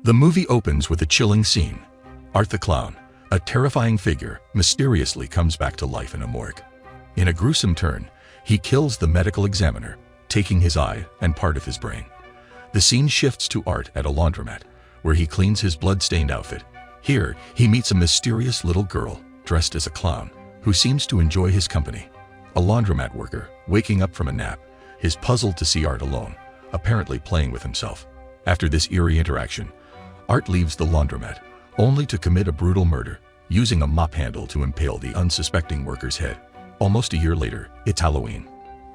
The movie opens with a chilling scene. Art the Clown, a terrifying figure, mysteriously comes back to life in a morgue. In a gruesome turn, he kills the medical examiner, taking his eye and part of his brain. The scene shifts to Art at a laundromat, where he cleans his blood-stained outfit. Here, he meets a mysterious little girl, dressed as a clown, who seems to enjoy his company. A laundromat worker, waking up from a nap, is puzzled to see Art alone, apparently playing with himself. After this eerie interaction, Art leaves the laundromat, only to commit a brutal murder, using a mop handle to impale the unsuspecting worker's head. Almost a year later, it's Halloween.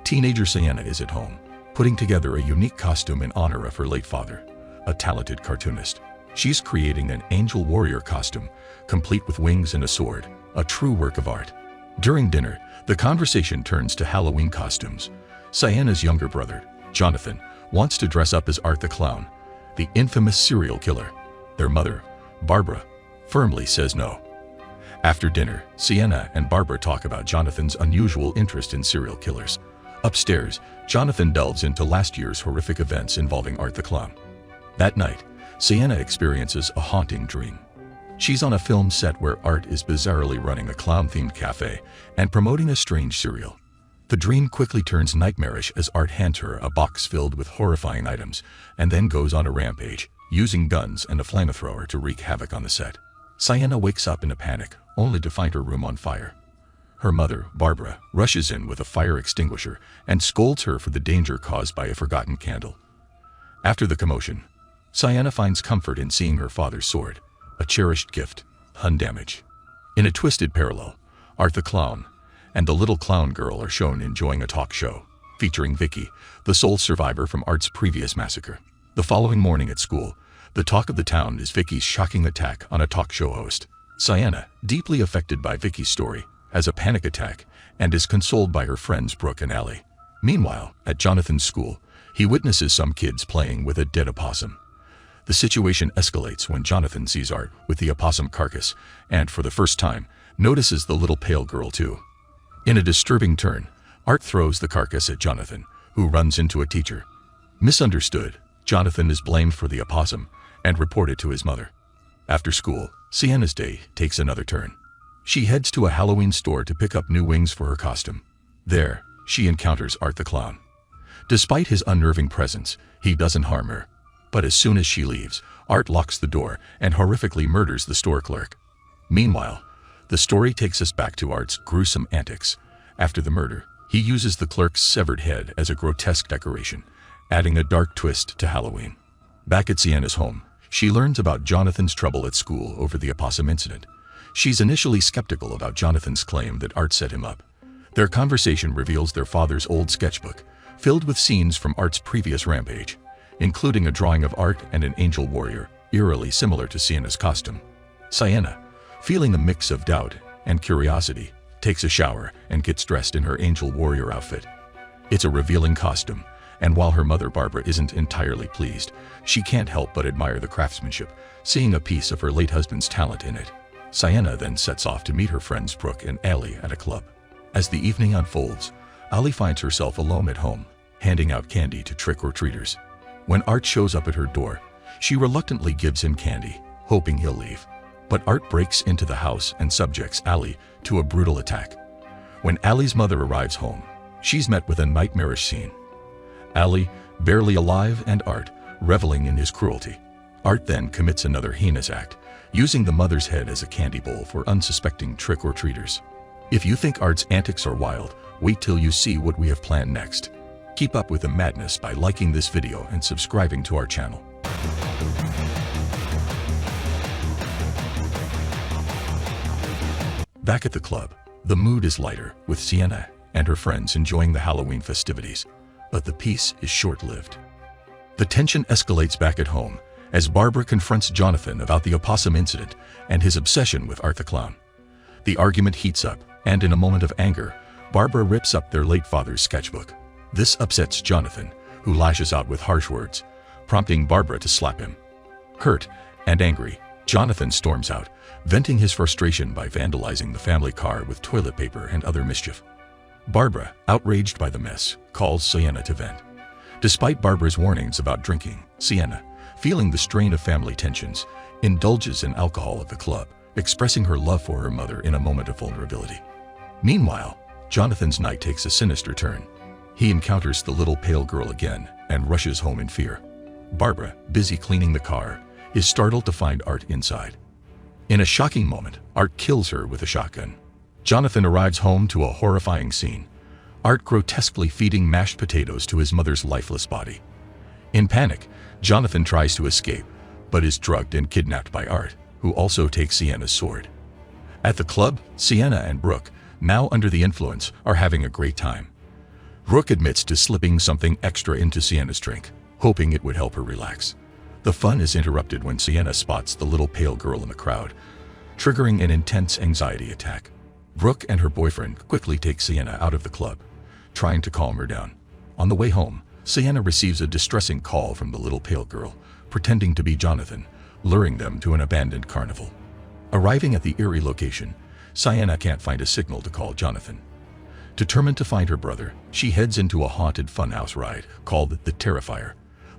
Teenager Sienna is at home, putting together a unique costume in honor of her late father, a talented cartoonist. She's creating an angel warrior costume, complete with wings and a sword, a true work of art. During dinner, the conversation turns to Halloween costumes. Sienna's younger brother, Jonathan, wants to dress up as Art the Clown, the infamous serial killer. Their mother, Barbara, firmly says no. After dinner, Sienna and Barbara talk about Jonathan's unusual interest in serial killers. Upstairs, Jonathan delves into last year's horrific events involving Art the Clown. That night, Sienna experiences a haunting dream. She's on a film set where Art is bizarrely running a clown-themed cafe and promoting a strange cereal. The dream quickly turns nightmarish as Art hands her a box filled with horrifying items and then goes on a rampage, using guns and a flamethrower to wreak havoc on the set. Sienna wakes up in a panic, only to find her room on fire. Her mother, Barbara, rushes in with a fire extinguisher and scolds her for the danger caused by a forgotten candle. After the commotion, Sienna finds comfort in seeing her father's sword, a cherished gift, undamaged. In a twisted parallel, Art the Clown and the little clown girl are shown enjoying a talk show, featuring Vicky, the sole survivor from Art's previous massacre. The following morning at school, the talk of the town is Vicky's shocking attack on a talk show host. Sienna, deeply affected by Vicky's story, has a panic attack and is consoled by her friends Brooke and Allie. Meanwhile, at Jonathan's school, he witnesses some kids playing with a dead opossum. The situation escalates when Jonathan sees Art with the opossum carcass and, for the first time, notices the little pale girl too. In a disturbing turn, Art throws the carcass at Jonathan, who runs into a teacher. Misunderstood, Jonathan is blamed for the opossum and reported to his mother. After school, Sienna's day takes another turn. She heads to a Halloween store to pick up new wings for her costume. There, she encounters Art the Clown. Despite his unnerving presence, he doesn't harm her. But as soon as she leaves, Art locks the door and horrifically murders the store clerk. Meanwhile, the story takes us back to Art's gruesome antics. After the murder, he uses the clerk's severed head as a grotesque decoration, adding a dark twist to Halloween. Back at Sienna's home, she learns about Jonathan's trouble at school over the opossum incident. She's initially skeptical about Jonathan's claim that Art set him up. Their conversation reveals their father's old sketchbook, filled with scenes from Art's previous rampage, including a drawing of Art and an angel warrior, eerily similar to Sienna's costume. Sienna, feeling a mix of doubt and curiosity, takes a shower and gets dressed in her angel warrior outfit. It's a revealing costume, and while her mother Barbara isn't entirely pleased, she can't help but admire the craftsmanship, seeing a piece of her late husband's talent in it. Sienna then sets off to meet her friends Brooke and Allie at a club. As the evening unfolds, Allie finds herself alone at home, handing out candy to trick-or-treaters. When Art shows up at her door, she reluctantly gives him candy, hoping he'll leave. But Art breaks into the house and subjects Allie to a brutal attack. When Allie's mother arrives home, she's met with a nightmarish scene. Allie, barely alive, and Art, reveling in his cruelty. Art then commits another heinous act, using the mother's head as a candy bowl for unsuspecting trick-or-treaters. If you think Art's antics are wild, wait till you see what we have planned next. Keep up with the madness by liking this video and subscribing to our channel. Back at the club, the mood is lighter, with Sienna and her friends enjoying the Halloween festivities, but the peace is short-lived. The tension escalates back at home as Barbara confronts Jonathan about the opossum incident and his obsession with Art the Clown. The argument heats up, and in a moment of anger, Barbara rips up their late father's sketchbook. This upsets Jonathan, who lashes out with harsh words, prompting Barbara to slap him. Hurt and angry, Jonathan storms out, venting his frustration by vandalizing the family car with toilet paper and other mischief. Barbara, outraged by the mess, calls Sienna to vent. Despite Barbara's warnings about drinking, Sienna, feeling the strain of family tensions, indulges in alcohol at the club, expressing her love for her mother in a moment of vulnerability. Meanwhile, Jonathan's night takes a sinister turn. He encounters the little pale girl again and rushes home in fear. Barbara, busy cleaning the car, is startled to find Art inside. In a shocking moment, Art kills her with a shotgun. Jonathan arrives home to a horrifying scene. Art grotesquely feeding mashed potatoes to his mother's lifeless body. In panic, Jonathan tries to escape, but is drugged and kidnapped by Art, who also takes Sienna's sword. At the club, Sienna and Brooke, now under the influence, are having a great time. Brooke admits to slipping something extra into Sienna's drink, hoping it would help her relax. The fun is interrupted when Sienna spots the little pale girl in the crowd, triggering an intense anxiety attack. Brooke and her boyfriend quickly take Sienna out of the club, trying to calm her down. On the way home, Sienna receives a distressing call from the little pale girl, pretending to be Jonathan, luring them to an abandoned carnival. Arriving at the eerie location, Sienna can't find a signal to call Jonathan. Determined to find her brother, she heads into a haunted funhouse ride called the Terrifier,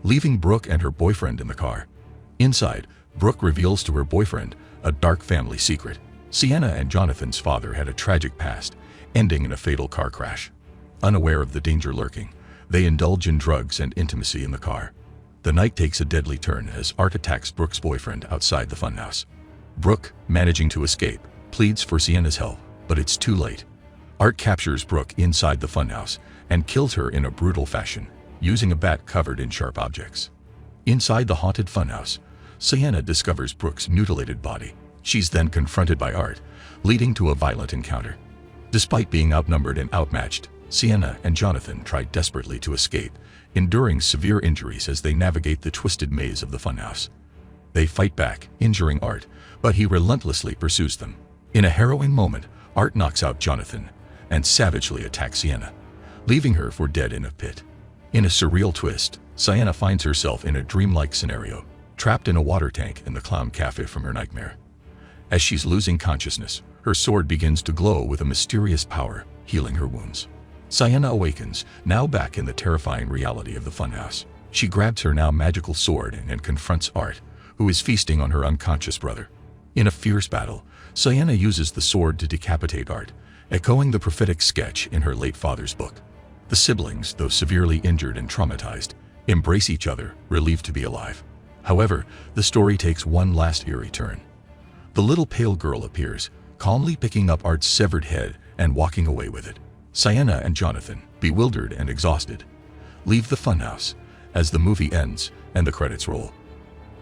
leaving Brooke and her boyfriend in the car. Inside, Brooke reveals to her boyfriend a dark family secret. Sienna and Jonathan's father had a tragic past, ending in a fatal car crash. Unaware of the danger lurking, they indulge in drugs and intimacy in the car. The night takes a deadly turn as Art attacks Brooke's boyfriend outside the funhouse. Brooke, managing to escape, pleads for Sienna's help, but it's too late. Art captures Brooke inside the funhouse and kills her in a brutal fashion, using a bat covered in sharp objects. Inside the haunted funhouse, Sienna discovers Brooke's mutilated body. She's then confronted by Art, leading to a violent encounter. Despite being outnumbered and outmatched, Sienna and Jonathan try desperately to escape, enduring severe injuries as they navigate the twisted maze of the funhouse. They fight back, injuring Art, but he relentlessly pursues them. In a harrowing moment, Art knocks out Jonathan and savagely attacks Sienna, leaving her for dead in a pit. In a surreal twist, Sienna finds herself in a dreamlike scenario, trapped in a water tank in the clown cafe from her nightmare. As she's losing consciousness, her sword begins to glow with a mysterious power, healing her wounds. Sienna awakens, now back in the terrifying reality of the funhouse. She grabs her now magical sword and confronts Art, who is feasting on her unconscious brother. In a fierce battle, Sienna uses the sword to decapitate Art, echoing the prophetic sketch in her late father's book. The siblings, though severely injured and traumatized, embrace each other, relieved to be alive. However, the story takes one last eerie turn. The little pale girl appears, calmly picking up Art's severed head and walking away with it. Sienna and Jonathan, bewildered and exhausted, leave the funhouse as the movie ends and the credits roll.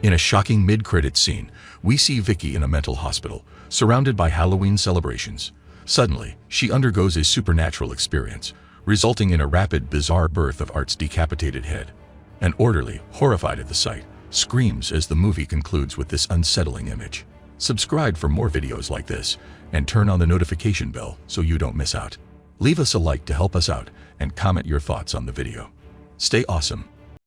In a shocking mid-credits scene, we see Vicky in a mental hospital, surrounded by Halloween celebrations. Suddenly, she undergoes a supernatural experience, resulting in a rapid, bizarre birth of Art's decapitated head. An orderly, horrified at the sight, screams as the movie concludes with this unsettling image. Subscribe for more videos like this, and turn on the notification bell so you don't miss out. Leave us a like to help us out, and comment your thoughts on the video. Stay awesome.